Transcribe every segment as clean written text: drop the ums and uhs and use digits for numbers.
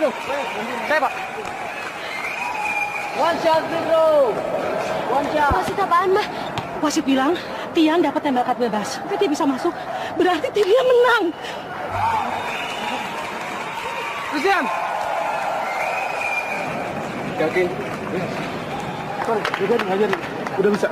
bro. Saya Pak. One shot bro. One shot. Wasit apaan, Mbak? Wasit bilang Tian dapat tembakan bebas. Tapi dia bisa masuk. Berarti dia menang. Christian. Yakin? Sorry, udah bisa.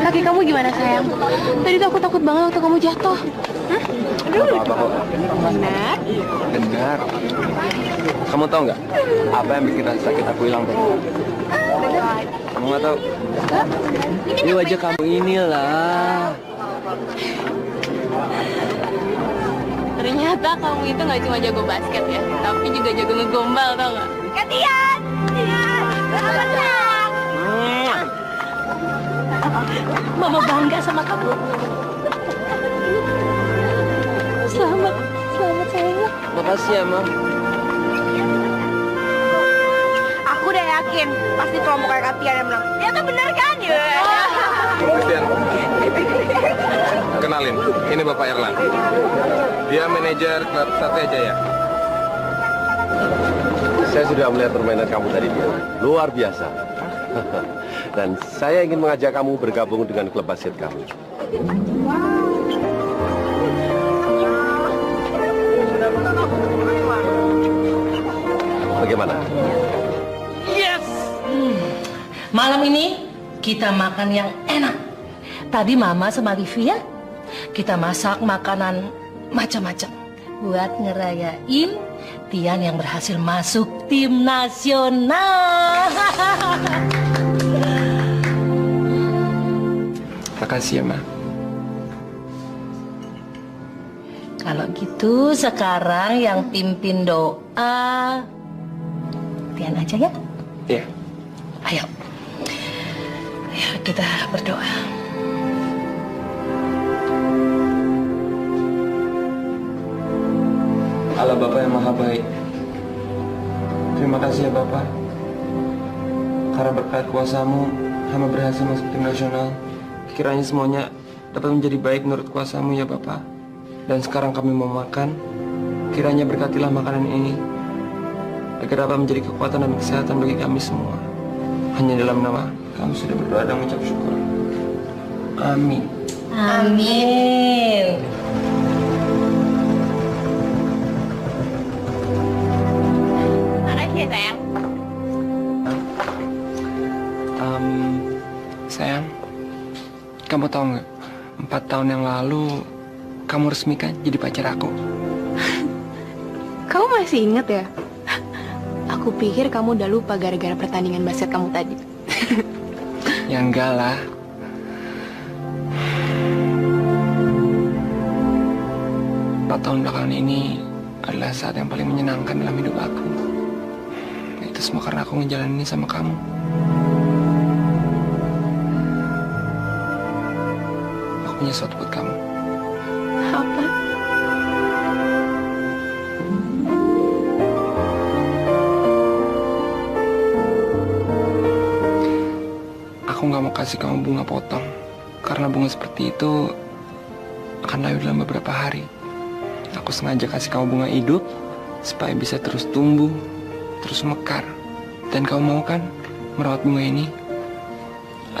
Kaki kamu gimana sayang? Tadi tuh aku takut banget waktu kamu jatuh. Aduh, benar. Benar. Kamu tahu nggak apa yang bikin rasa sakit aku hilang tuh? Kamu nggak tahu? Ini wajah kamu inilah. Ternyata kamu itu nggak cuma jago basket ya, tapi juga jago ngegombal, tau nggak? Katian! Mama bangga sama kamu. Selamat sayang. Makasih ya, Mam. Aku udah yakin pasti kelompok kayak Katian yang menang. Ya tuh benar kan ya? Christian, kenalin, ini Bapak Erlan. Dia manajer klub Satria Jaya. Saya sudah melihat permainan kamu tadi, luar biasa. Dan saya ingin mengajak kamu bergabung dengan klub basket kami. Bagaimana? Yes! Malam ini kita makan yang enak. Tadi Mama sama Livia, kita masak makanan macam-macam buat ngerayain Tian yang berhasil masuk tim nasional. Makasih ya, Ma. Kalau gitu sekarang yang pimpin doa Tian aja ya? Iya. Ayo. Ayo kita berdoa. Allah Bapa yang Maha Baik, terima kasih ya Bapak. Karena berkat kuasamu, hamba berhasil masuk tim nasional. Kiranya semuanya dapat menjadi baik menurut kuasamu ya Bapak. Dan sekarang kami mau makan, kiranya berkatilah makanan ini, agar dapat menjadi kekuatan dan kesehatan bagi kami semua. Hanya dalam nama kami sudah berdoa dan mengucap syukur. Amin. Amin. Makasih ya sayang. Sayang, kamu tahu nggak? 4 tahun yang lalu kamu resmikan jadi pacar aku. Kamu masih inget ya? Aku pikir kamu udah lupa gara-gara pertandingan basket kamu tadi. Ya enggak lah. Tahun belakangan ini adalah saat yang paling menyenangkan dalam hidup aku. Itu semua karena aku ngejalanin ini sama kamu. Aku punya sesuatu buat kamu. Apa? nggak mau kasih kamu bunga potong. Karena bunga seperti itu akan layu dalam beberapa hari. Aku sengaja kasih kamu bunga hidup supaya bisa terus tumbuh, terus mekar. Dan kamu mau kan merawat bunga ini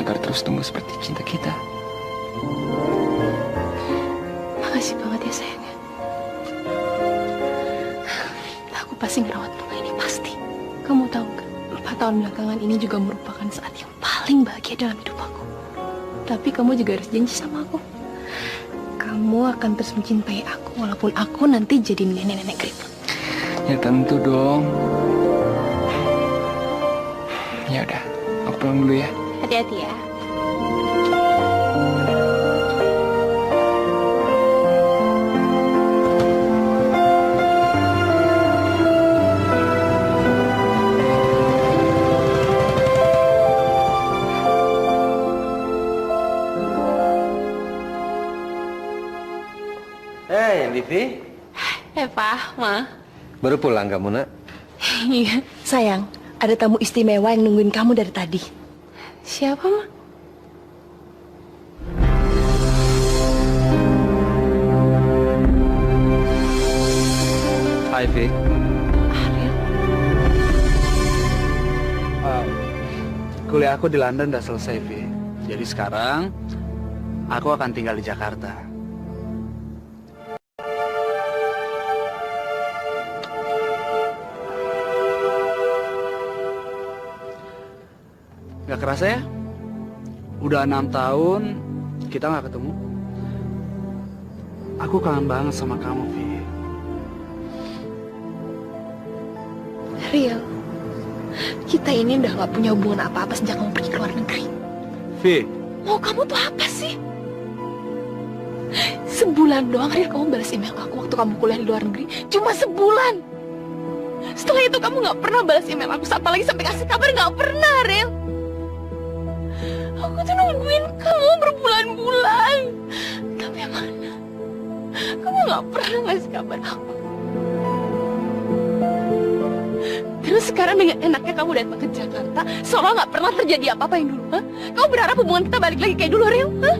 agar terus tumbuh seperti cinta kita. Makasih banget ya sayangnya. Aku pasti ngerawat bunga ini, pasti. Kamu tahu nggak? 4 tahun belakangan ini juga merupakan saat yang paling bahagia dalam hidup aku. Tapi kamu juga harus janji sama aku. Kamu akan terus mencintai aku walaupun aku nanti jadi nenek-nenek keriput. Ya tentu dong. Ya udah, aku pulang dulu ya. Hati-hati ya. Hey, Livi. Eva, Ma. Baru pulang kamu, nak? Iya. Sayang, ada tamu istimewa yang nungguin kamu dari tadi. Siapa, Ma? Hai, Vi. Ariel. Kuliah aku di London udah selesai, Vi. Jadi sekarang aku akan tinggal di Jakarta. Gak kerasa ya? Udah 6 tahun kita gak ketemu. Aku kangen banget sama kamu, Vi. Ariel. Kita ini udah gak punya hubungan apa-apa sejak kamu pergi ke luar negeri. Vi, Mau kamu tuh apa sih? Sebulan doang, Ariel, kamu balas email aku waktu kamu kuliah di luar negeri. Cuma sebulan. Setelah itu kamu gak pernah balas email aku, apalagi sampai kasih kabar, gak pernah, Ariel. Aku tuh nungguin kamu berbulan-bulan. Tapi mana? Kamu gak pernah ngasih kabar aku. Terus sekarang dengan enaknya kamu datang ke Jakarta, seolah gak pernah terjadi apa-apa yang dulu, ha? Kamu berharap hubungan kita balik lagi kayak dulu, Ariel, ha?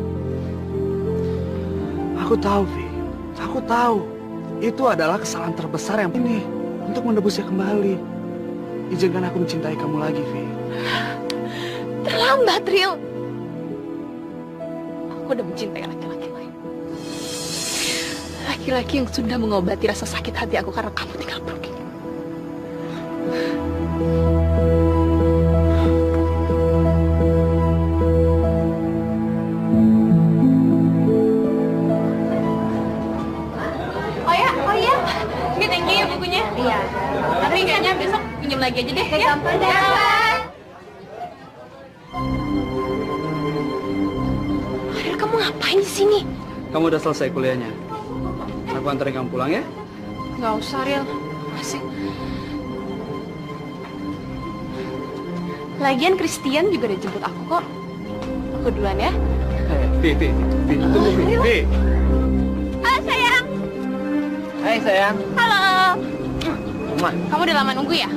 aku tahu, Vi. Aku tahu. Itu adalah kesalahan terbesar yang ini. Untuk menebusnya kembali. Izinkan aku mencintai kamu lagi, Vi. Terlambat, Ariel. Aku udah mencintai laki-laki lain. Laki-laki yang sudah mengobati rasa sakit hati aku karena kamu tinggal pergi. Oh ya, thank you ya bukunya. Iya. Tapi kayaknya besok pinjam lagi aja deh. Ya, gampang deh. Ariel, kamu ngapain di sini? Kamu udah selesai kuliahnya. Aku anterin kamu pulang ya. Nggak usah, Ariel. Masih. Lagian Christian juga udah jemput aku kok. Aku duluan ya. Vi, tunggu, Vi. Halo sayang. Hai sayang. Halo. Emak. Kamu udah lama nunggu ya?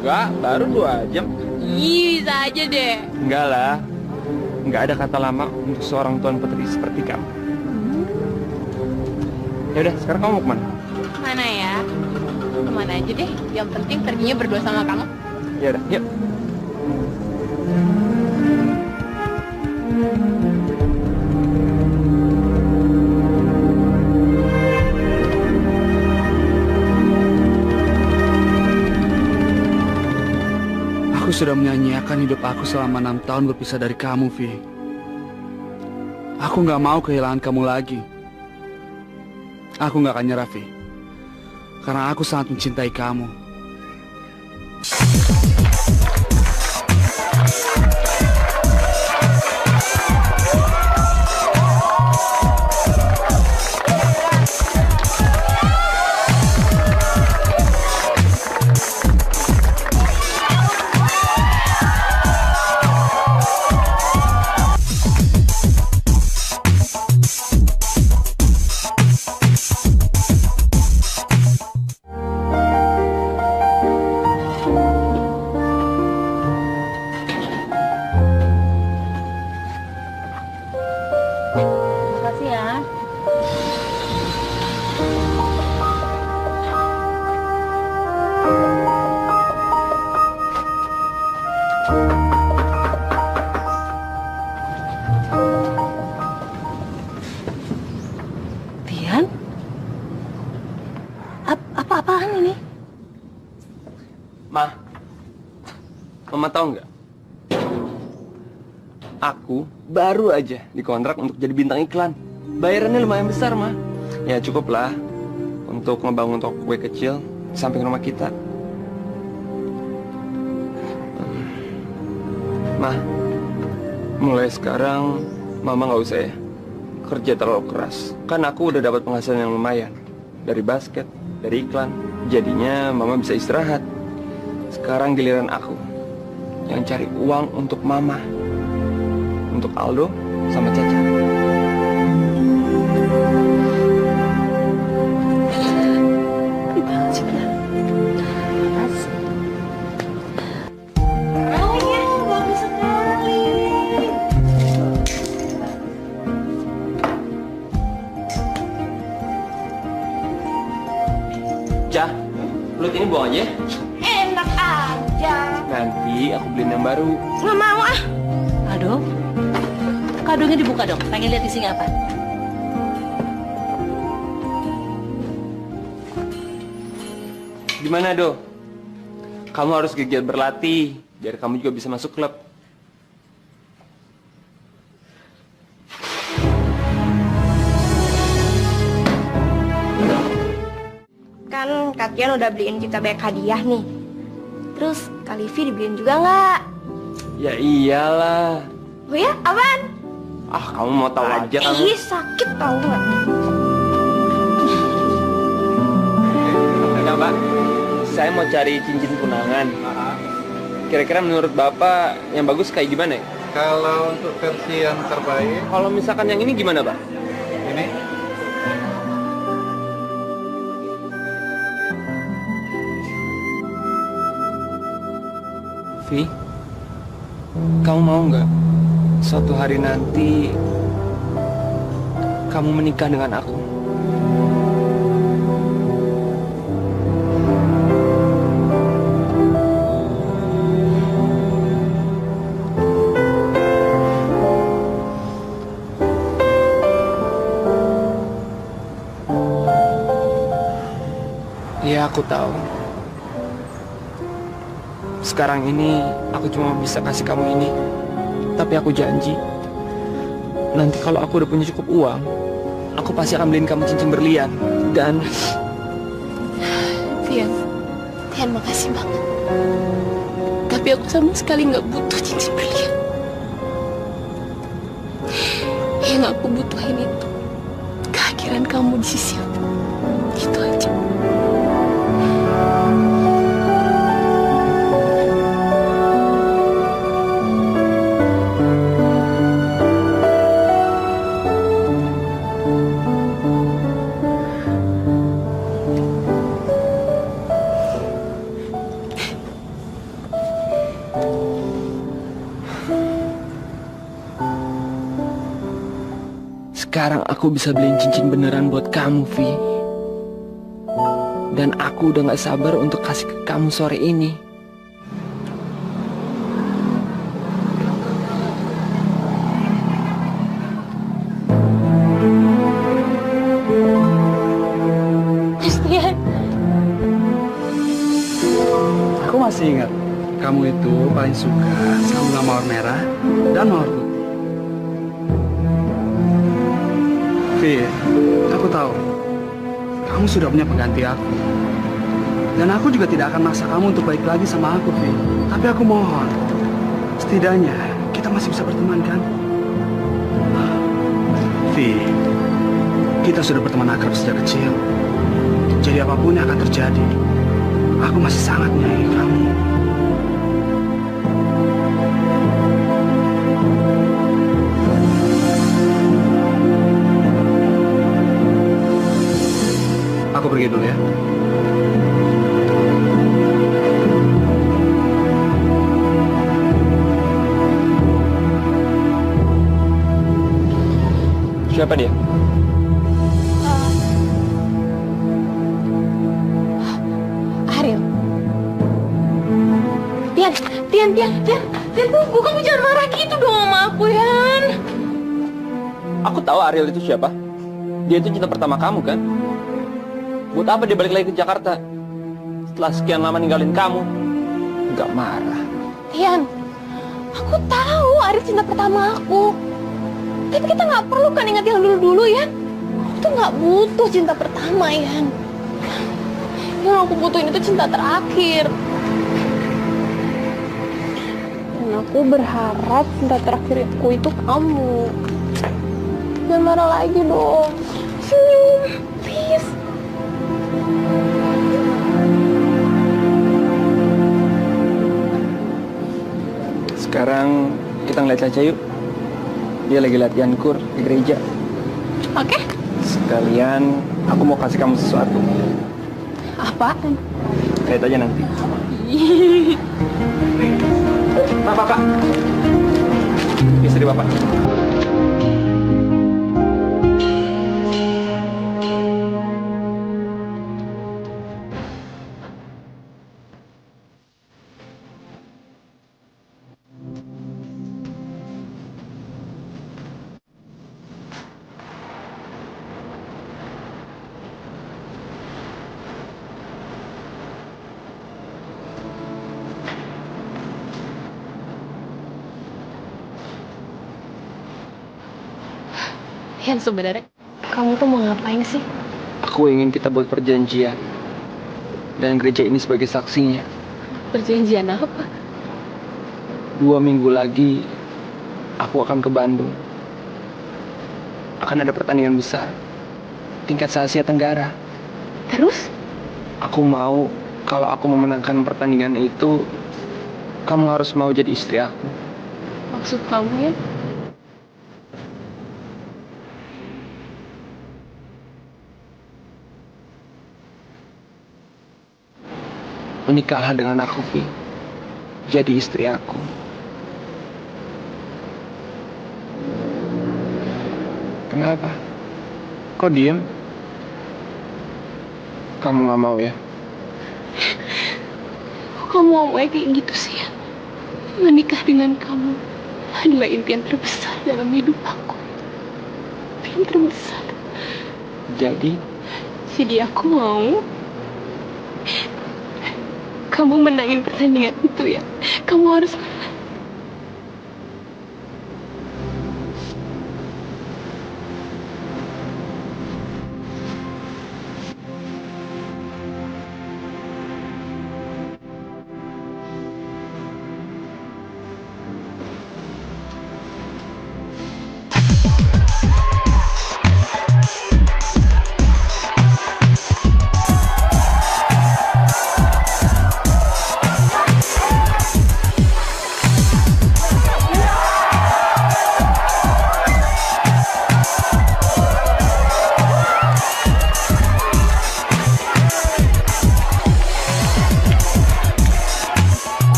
Enggak, baru 2 jam. Ih, bisa aja deh. Enggak lah. Enggak ada kata lama untuk seorang tuan putri seperti kamu. Ya udah, sekarang kamu mau kemana? Mana ya? Kemana aja deh. Yang penting perginya berdua sama kamu. Ya udah, yuk. Aku sudah menyanyiakan hidup aku selama 6 tahun berpisah dari kamu, Vi. Aku nggak mau kehilangan kamu lagi. Aku nggak akan nyerah, Vi. Karena aku sangat mencintai kamu. Mama tahu nggak? Aku baru aja dikontrak untuk jadi bintang iklan. Bayarannya lumayan besar, Ma. Ya cukup lah untuk ngebangun toko kue kecil di samping rumah kita. Ma, mulai sekarang Mama nggak usah ya kerja terlalu keras. Kan aku udah dapat penghasilan yang lumayan dari basket, dari iklan. Jadinya Mama bisa istirahat. Sekarang giliran aku yang cari uang untuk Mama, untuk Aldo sama Caca. Terima kasih, Pian. Terima kasih. Bagus sekali. Cah, pelut ini buang aja. Enak aja. Nanti aku beliin yang baru. Nggak mau ah. Aduh, kadonya dibuka dong. Pengen lihat isinya apa? Gimana, Do? Kamu harus giat berlatih biar kamu juga bisa masuk klub. Kan Katian udah beliin kita banyak hadiah nih. Terus Kak Livi dibeliin juga nggak? Ya iyalah. Oh ya, apaan? Ah, kamu mau tahu aja kamu. Ih, sakit tau nggak? Enggak, Mbak. Saya mau cari cincin tunangan. Kira-kira menurut Bapak yang bagus kayak gimana ya? Kalau untuk versi yang terbaik Kalau misalkan yang ini gimana, Pak? ini Vi, kamu mau nggak suatu hari nanti kamu menikah dengan aku? Ya, aku tahu. Sekarang ini aku cuma bisa kasih kamu ini. Tapi aku janji, nanti kalau aku udah punya cukup uang, aku pasti akan beliin kamu cincin berlian. Dan Tian makasih banget. Tapi aku sama sekali nggak butuh cincin berlian. Yang aku butuhin itu kehadiran kamu di sisi aku. Gitu aja. sekarang aku bisa beliin cincin beneran buat kamu, Vi. Dan aku udah gak sabar untuk kasih ke kamu sore ini. Aku masih ingat, kamu itu paling suka sama mawar merah dan mawar putih. Vi, aku tahu kamu sudah punya pengganti aku. Dan aku juga tidak akan maksa kamu untuk baik lagi sama aku, Vi. Tapi aku mohon, setidaknya kita masih bisa berteman, kan? Vi, kita sudah berteman akrab sejak kecil. Jadi apapun yang akan terjadi, aku masih sangat menyayangi kamu. Aku pergi dulu ya. Siapa dia? Ariel. Tian, tunggu, kamu jangan marah gitu dong sama aku, Yan. Aku tahu Ariel itu siapa. Dia itu cinta pertama kamu, kan? Buat apa dia balik lagi ke Jakarta? Setelah sekian lama ninggalin kamu. Gak marah. Ian, aku tahu Arif cinta pertama aku. Tapi kita nggak perlu kan ingat yang dulu-dulu, Ian. Aku tuh nggak butuh cinta pertama, Ian. Yang aku butuhin itu cinta terakhir. Dan aku berharap cinta terakhir aku itu kamu. Jangan marah lagi dong. Senyum, please. Sekarang kita ngeliat Caca yuk. Dia lagi latihan kur di gereja. Oke. Sekalian aku mau kasih kamu sesuatu. Apaan? Lihat aja nanti. Pak. Istri Bapak. Ian, sebenarnya kamu tuh mau ngapain sih? Aku ingin kita buat perjanjian. Dan gereja ini sebagai saksinya. Perjanjian apa? 2 minggu lagi aku akan ke Bandung. Akan ada pertandingan besar tingkat se-Asia Tenggara. Terus? Aku mau kalau aku memenangkan pertandingan itu, kamu harus mau jadi istri aku. Maksud kamu, ya? Menikahlah dengan aku, Vi. Jadi istri aku. Kenapa? Kok diem? Kamu gak mau ya? Kamu ngomongnya kayak gitu sih, ya? Menikah dengan kamu adalah impian terbesar dalam hidup aku. Impian terbesar. Jadi aku mau kamu menangin pertandingan itu, ya. Kamu harus menang.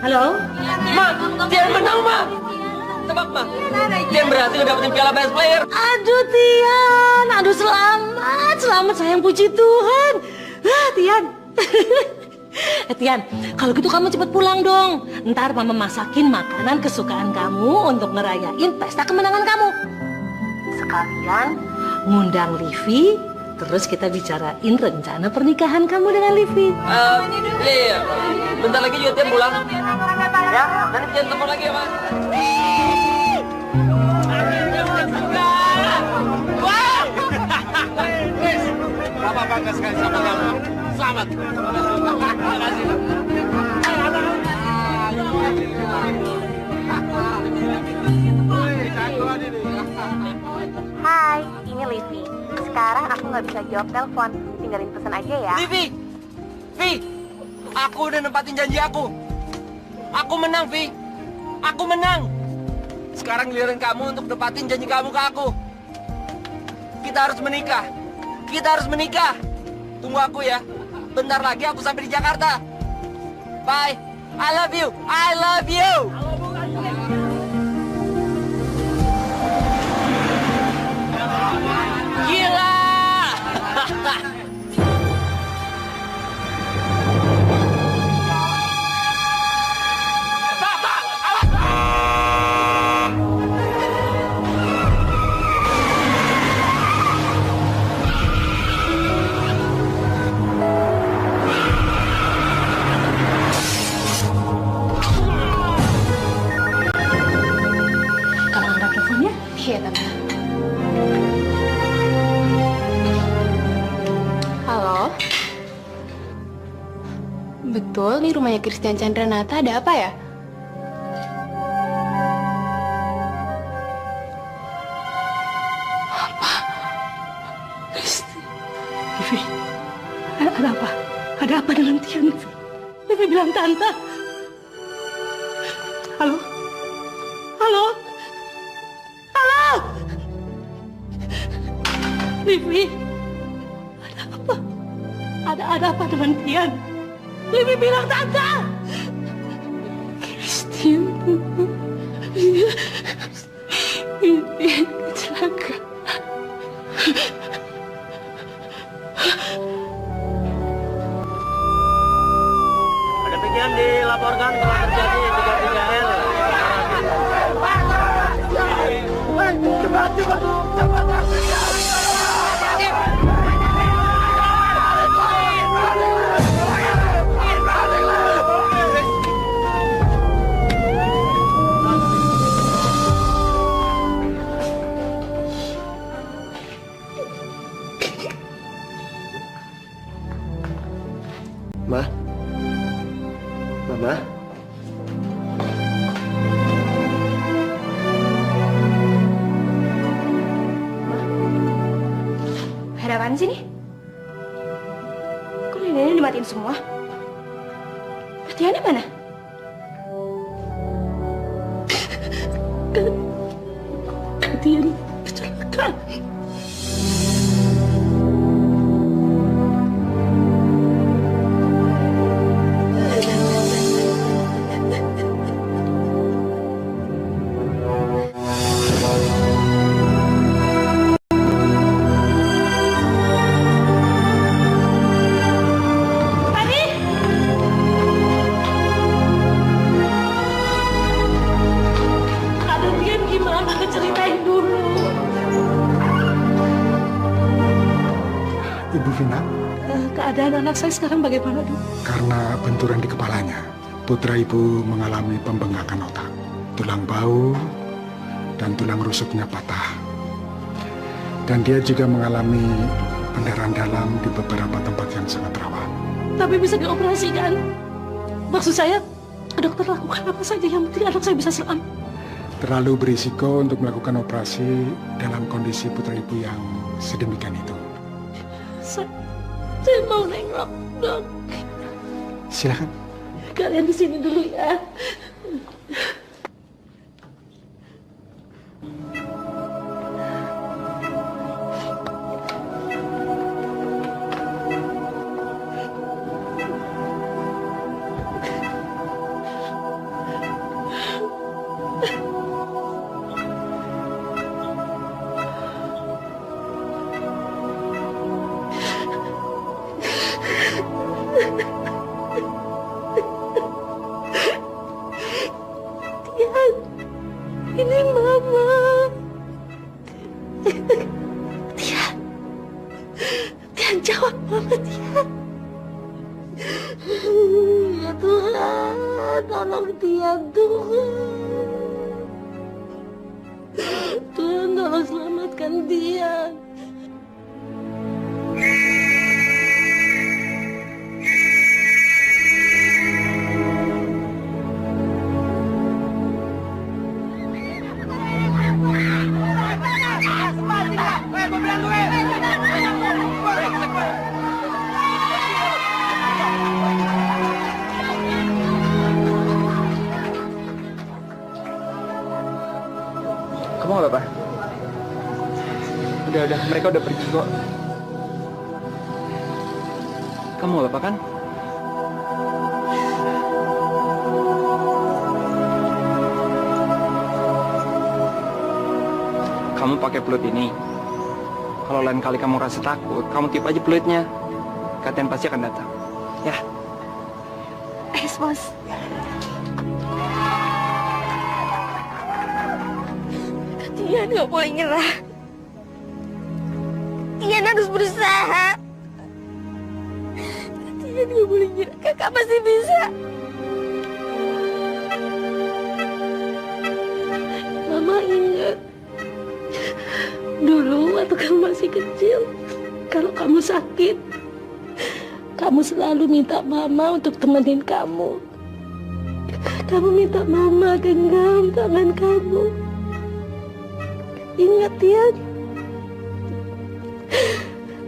Halo? Ma, Tian menang, Ma. Tebak, Ma. Tian berhasil dapetin piala best player. Aduh Tian, aduh selamat sayang, puji Tuhan. Tian. Tian, kalau gitu kamu cepet pulang dong. Ntar mama masakin makanan kesukaan kamu untuk ngerayain pesta kemenangan kamu. Sekalian ngundang Livi, terus kita bicarain rencana pernikahan kamu dengan Livi. Iya. Bentar lagi juga Tian pulang. Ya, nanti Tian telepon lagi ya, Ma. Bapak bangga sekali sama kamu. Selamat. Terima kasih. Hai, ini Livi. Sekarang aku nggak bisa jawab telepon. Tinggalin pesan aja ya. Vi, aku udah nempatin janji aku. Aku menang, Vi. Aku menang. Sekarang giliran kamu untuk nempatin janji kamu ke aku. Kita harus menikah. Kita harus menikah. Tunggu aku ya. Bentar lagi aku sampai di Jakarta. Bye. I love you. I love you. Gila! Kalau angkat teleponnya, Iya, Tante. Halo? Betul, nih rumahnya Christian Chandranata. Ada apa ya? Apa? Christy. Livi, ada apa? Ada apa dengan Tian? Livi bilang Tante. Halo? Halo? Halo? Livi, ada apa? Ada apa dengan Tian? Livi bilang Tante. Christian. Christian kecelakaan. Ada pikiran dilaporkan telah terjadi 33L. Ma? Mama? Ada apaan sih nih? Kok lilinnya dimatiin semua? Tiannya mana? Tian kecelakaan. Ada Tian gimana? Ceritain dulu. Ibu Vina, Keadaan anak saya sekarang bagaimana, Dok? karena benturan di kepalanya, putra ibu mengalami pembengkakan otak. Tulang bau dan tulang rusuknya patah. Dan dia juga mengalami pendarahan dalam di beberapa tempat yang sangat rawan. Tapi bisa dioperasikan. Maksud saya, dokter lakukan apa saja yang penting anak saya bisa selamat. Terlalu berisiko untuk melakukan operasi dalam kondisi putra ibu yang sedemikian itu. Saya mau nengok, Dok. Silakan. Kalian di sini dulu ya. Tian, ini Mama. Tian, Tian jawab Mama, Tian. Ya Tuhan, tolong Tian, Tuhan. Tuhan, tolong selamatkan Tian. Kamu nggak apa-apa? Udah, mereka udah pergi kok. Kamu nggak apa-apa kan? Kamu pakai pelut ini. Kalau lain kali kamu rasa takut, kamu tiup aja peluitnya. Katian pasti akan datang. Ya. Yes, Bos. Katian nggak boleh nyerah. Katian harus berusaha. Katian nggak boleh nyerah. Kakak pasti bisa. Mama ingat dulu waktu kamu masih kecil, kalau kamu sakit, kamu selalu minta Mama untuk temenin kamu. Kamu minta Mama genggam tangan kamu. Ingat ya,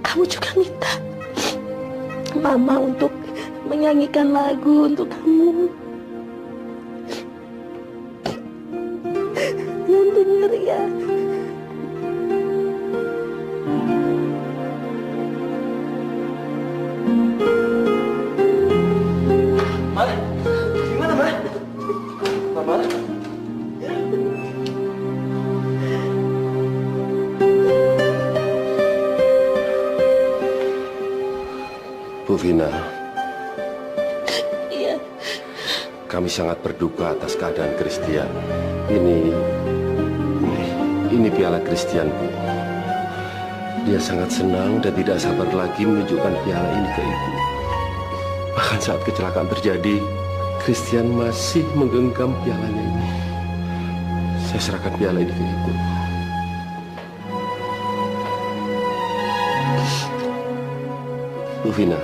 kamu juga minta Mama untuk menyanyikan lagu untuk kamu. Jangan dengar ya. Ma, gimana, Ma? Mama? Bu Vina. Iya. Kami sangat berduka atas keadaan Christian. Ini piala Christian, Bu. Dia sangat senang dan tidak sabar lagi menunjukkan piala ini ke Ibu. Bahkan saat kecelakaan terjadi, Christian masih menggenggam pialanya ini. Saya serahkan piala ini ke Ibu. Bu Vina,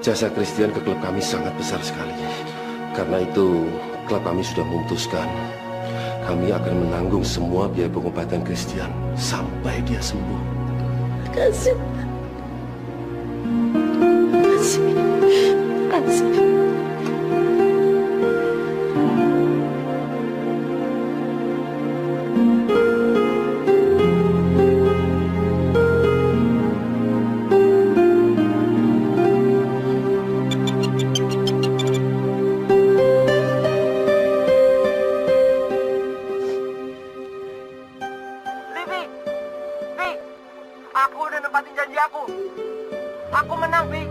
jasa Christian ke klub kami sangat besar sekali. Karena itu, klub kami sudah memutuskan kami akan menanggung semua biaya pengobatan Christian sampai dia sembuh. Terima kasih. Terima kasih. Aku udah nempatin janji aku. Aku menang, Vi.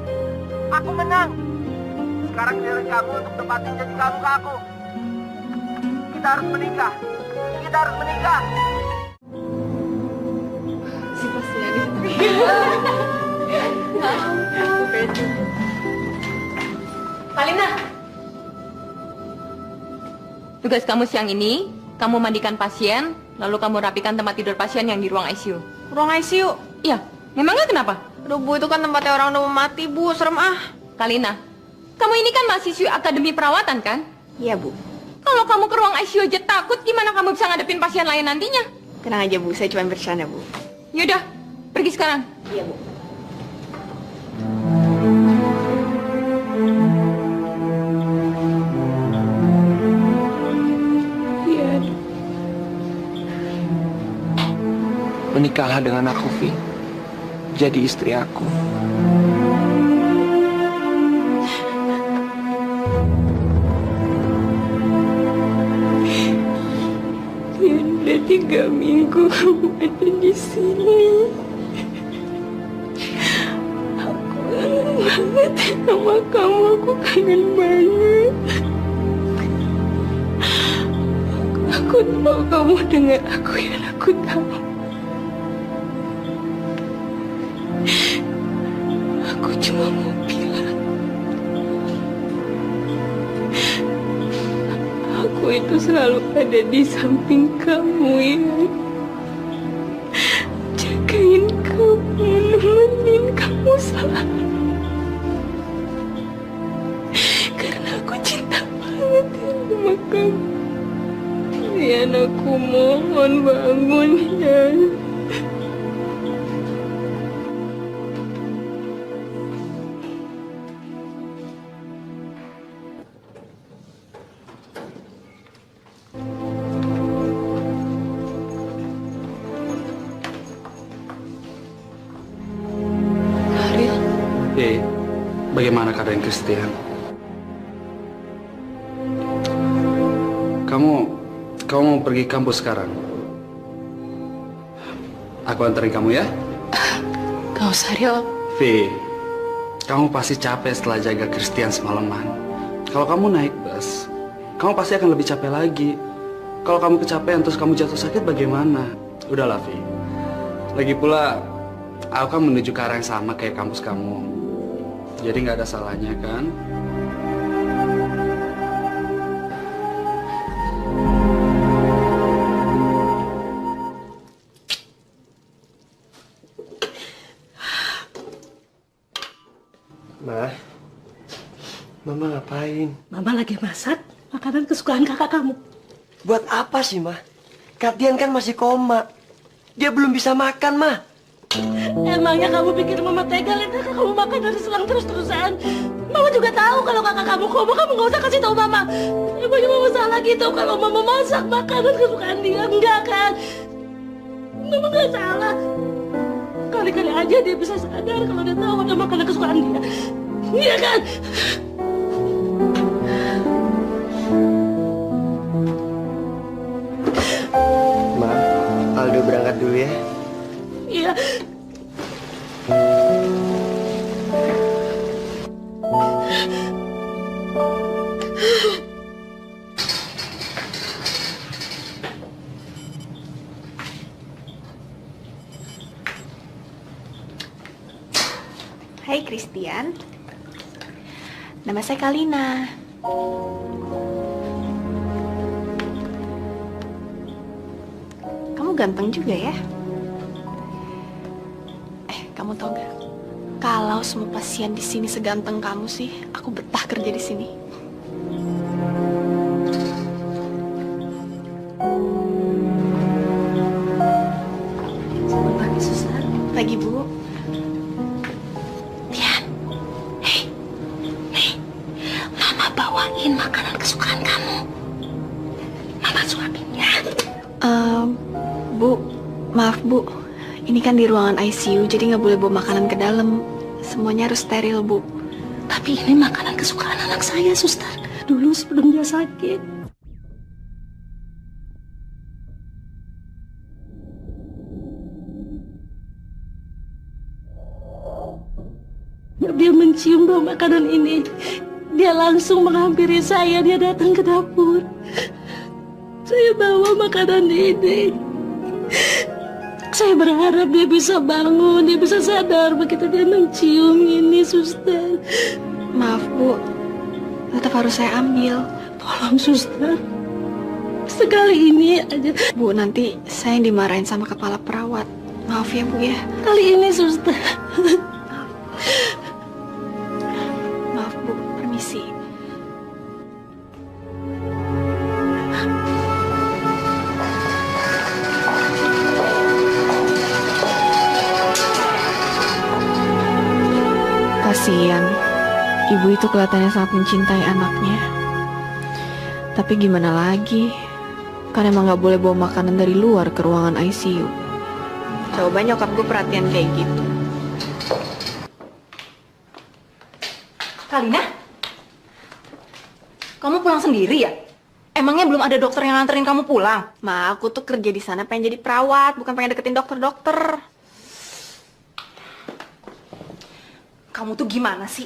Aku menang. Sekarang giliran kamu untuk nempatin janji kamu ke aku. Kita harus menikah. Kita harus menikah. Si pastinya di Palina, tugas kamu siang ini, kamu mandikan pasien, lalu kamu rapikan tempat tidur pasien yang di ruang ICU. Ruang ICU? Iya, memangnya kenapa? Aduh, Bu, itu kan tempatnya orang udah mau mati, Bu. Serem ah. Kalina, kamu ini kan mahasiswi akademi perawatan, kan? Iya, Bu. Kalau kamu ke ruang ICU aja takut, gimana kamu bisa ngadepin pasien lain nantinya? Tenang aja, Bu. Saya cuma bercanda, Bu. Yaudah, pergi sekarang. Iya, Bu. Menikahlah dengan aku, Vi. Jadi istri aku. Udah 3 minggu kamu ada di sini. Aku kangen banget sama kamu. Aku kangen banget. Aku tahu kamu dengar aku yang aku tahu. Aku cuma mau bilang, aku itu selalu ada di samping kamu ya. Jagain kamu, nemenin kamu selalu. Karena aku cinta banget sama kamu. Ya, aku mohon bangun ya. Bagaimana keadaan Christian? Kamu mau pergi kampus sekarang? Aku anterin kamu ya? Nggak usah, Ril. Vi, kamu pasti capek setelah jaga Christian semalaman. Kalau kamu naik bus, kamu pasti akan lebih capek lagi. Kalau kamu kecapean terus kamu jatuh sakit bagaimana? Udahlah, Vi. Lagi pula, aku kan menuju ke arah yang sama kayak kampus kamu. Jadi nggak ada salahnya kan? Ma, Mama ngapain? Mama lagi masak makanan kesukaan kakak kamu. Buat apa sih, Ma? Katian kan masih koma. Dia belum bisa makan, Ma. Emangnya kamu pikir Mama tega lihat kakak kamu makan dari selang terus-terusan? Mama juga tahu kalau kakak kamu koma, kamu nggak usah kasih tahu Mama. Emangnya Mama salah gitu kalau Mama masak makanan kesukaan dia? Enggak kan? Mama nggak salah. Kali-kali aja dia bisa sadar kalau dia tahu ada makanan kesukaan dia. Iya kan? Ma, Aldo berangkat dulu ya. Iya. Hai Christian, nama saya Kalina. Kamu ganteng juga ya. Kamu tau gak? Kalau semua pasien di sini seganteng kamu sih, aku betah kerja di sini. Selamat pagi, Suster. Pagi, Bu. Bawain makanan kesukaan kamu. Mama suapin ya. Bu, maaf Bu. Ini kan di ruangan ICU, jadi nggak boleh bawa makanan ke dalam. Semuanya harus steril, Bu. Tapi ini makanan kesukaan anak saya, Suster. Dulu sebelum dia sakit. Dia mencium bau makanan ini. Dia langsung menghampiri saya, dia datang ke dapur. Saya bawa makanan ini. Saya berharap dia bisa bangun, dia bisa sadar begitu dia mencium ini, Suster. Maaf, Bu. Tetap harus saya ambil. Tolong, Suster. Sekali ini aja. Bu, nanti saya yang dimarahin sama kepala perawat. Maaf ya, Bu ya. Kali ini, Suster. Maaf, Bu. Permisi. Kasian, ibu itu kelihatannya sangat mencintai anaknya. Tapi gimana lagi? Kan emang gak boleh bawa makanan dari luar ke ruangan ICU. Coba nyokap gue perhatian kayak gitu. Kalina? Kamu pulang sendiri ya? Emangnya belum ada dokter yang nganterin kamu pulang? Ma, aku tuh kerja di sana pengen jadi perawat, bukan pengen deketin dokter-dokter. Kamu tuh gimana sih?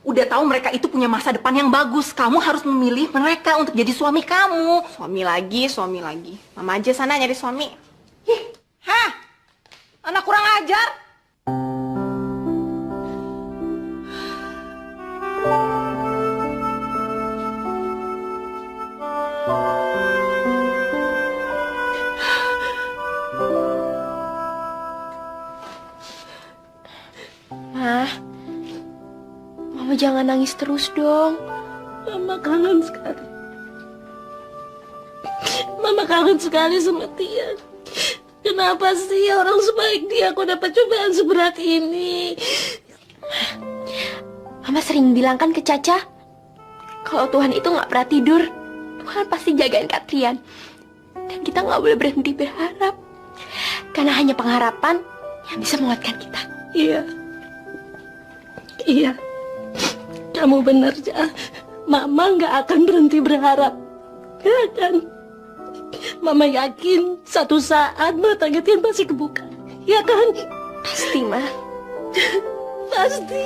Udah tahu mereka itu punya masa depan yang bagus. Kamu harus memilih mereka untuk jadi suami kamu. Suami lagi, suami lagi. Mama aja sana nyari suami. Ih, hah? Anak kurang ajar. Mama jangan nangis terus dong. Mama kangen sekali. Mama kangen sekali sama Tian. Kenapa sih orang sebaik dia kok dapat cobaan seberat ini? Mama sering bilang kan ke Caca, kalau Tuhan itu nggak pernah tidur, Tuhan pasti jagain Katrian. Dan kita nggak boleh berhenti berharap, karena hanya pengharapan yang bisa menguatkan kita. Iya. Iya. Kamu benar, Ja. Mama nggak akan berhenti berharap. Nggak akan. Mama yakin satu saat mata Tian pasti kebuka. Ya kan? Pasti, Ma. Pasti.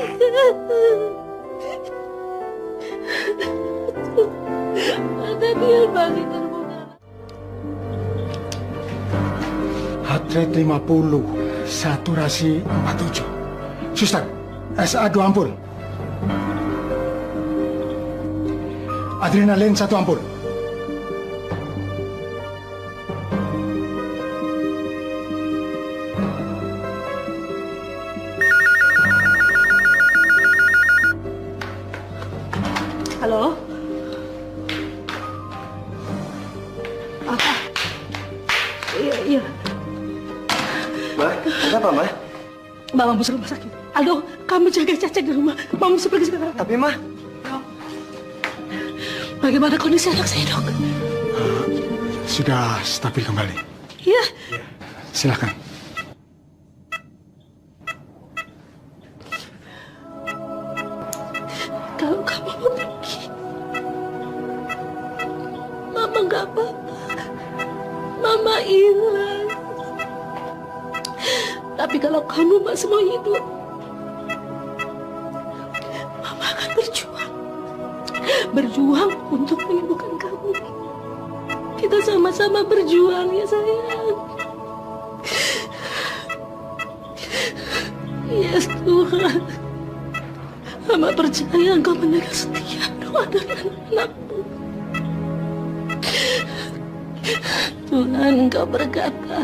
Ada dia bagi terbuka. Hatred 50, saturasi 47. Suster, SA 2 ampul. Adrenalin 1 ampul. Halo? Apa? Iya. Ma, kenapa, Ma? Mama mau ke rumah sakit. Aldo, kamu jaga Caca di rumah. Mama mesti pergi sekarang. Tapi, Ma. Bagaimana kondisi anak saya, Dok? Sudah stabil kembali. Iya. Silakan. Kalau kamu mau pergi, Mama nggak apa-apa. Mama ikhlas. Tapi kalau kamu masih mau hidup, Mama akan berjuang. Berjuang untuk menyembuhkan kamu. Kita sama-sama berjuang ya sayang. Yes Tuhan. Mama percaya Engkau mendengar setiap doa dari anak-anakmu. Tuhan, Engkau berkata,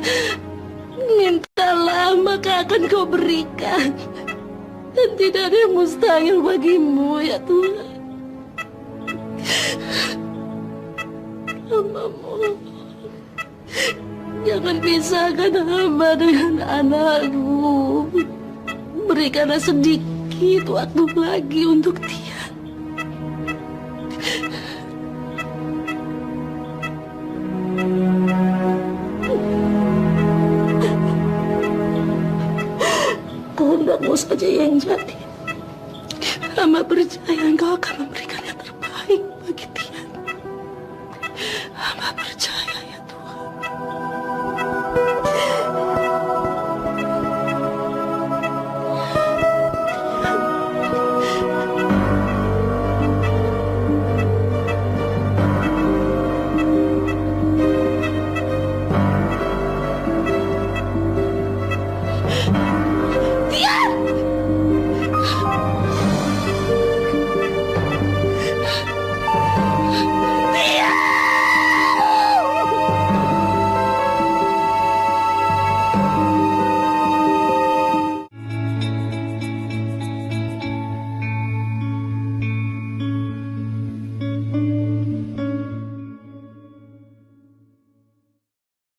mintalah maka akan Kau berikan. Dan tidak ada yang mustahil bagimu ya Tuhan. Hamba mohon, jangan pisahkan hamba dengan anakmu. Berikanlah sedikit waktu lagi untuk Tian. Kehendakmu saja yang jadi. Hamba percaya Engkau akan memberikan yang terbaik.